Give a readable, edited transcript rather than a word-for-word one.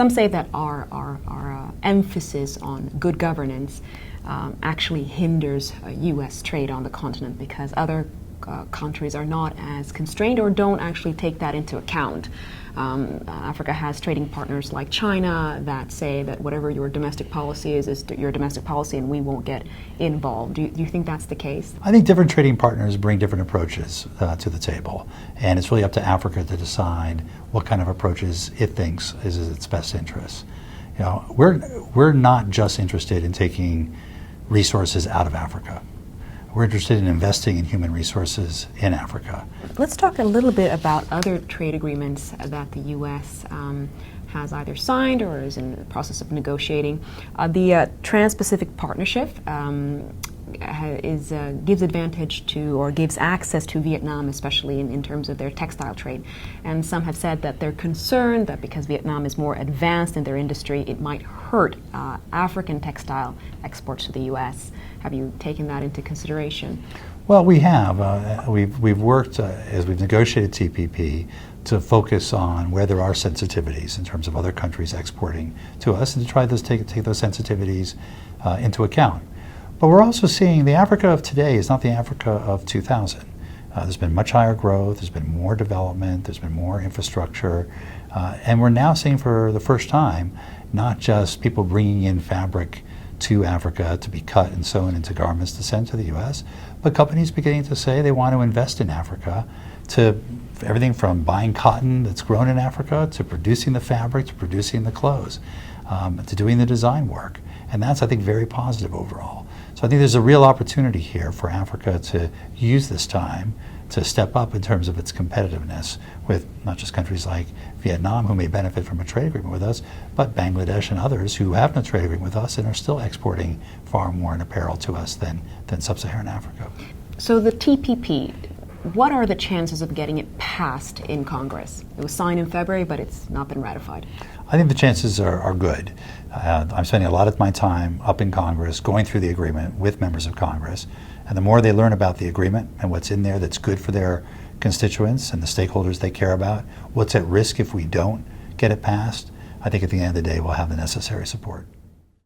some say that our emphasis on good governance actually hinders U.S. trade on the continent because other countries are not as constrained or don't actually take that into account. Africa has trading partners like China that say that whatever your domestic policy is your domestic policy and we won't get involved. Do you think that's the case? I think different trading partners bring different approaches to the table, and it's really up to Africa to decide what kind of approaches it thinks is in its best interest. You know, we're not just interested in taking resources out of Africa. We're interested in investing in human resources in Africa. Let's talk a little bit about other trade agreements that the U.S. Has either signed or is in the process of negotiating. The Trans-Pacific Partnership gives advantage to or gives access to Vietnam, especially in terms of their textile trade. And some have said that they're concerned that because Vietnam is more advanced in their industry, it might hurt African textile exports to the U.S. Have you taken that into consideration? Well, we have. We've worked, as we've negotiated TPP, to focus on where there are sensitivities in terms of other countries exporting to us and to try to take those sensitivities into account. But we're also seeing the Africa of today is not the Africa of 2000. There's been much higher growth, there's been more development, there's been more infrastructure, and we're now seeing for the first time not just people bringing in fabric to Africa to be cut and sewn into garments to send to the U.S., but companies beginning to say they want to invest in Africa, to everything from buying cotton that's grown in Africa to producing the fabric to producing the clothes, to doing the design work. And that's, I think, very positive overall. So I think there's a real opportunity here for Africa to use this time to step up in terms of its competitiveness with not just countries like Vietnam, who may benefit from a trade agreement with us, but Bangladesh and others who have no trade agreement with us and are still exporting far more in apparel to us than sub-Saharan Africa. So the TPP, what are the chances of getting it passed in Congress? It was signed in February, but it's not been ratified. I think the chances are good. I'm spending a lot of my time up in Congress going through the agreement with members of Congress, and the more they learn about the agreement and what's in there that's good for their constituents and the stakeholders they care about, what's at risk if we don't get it passed, I think at the end of the day we'll have the necessary support.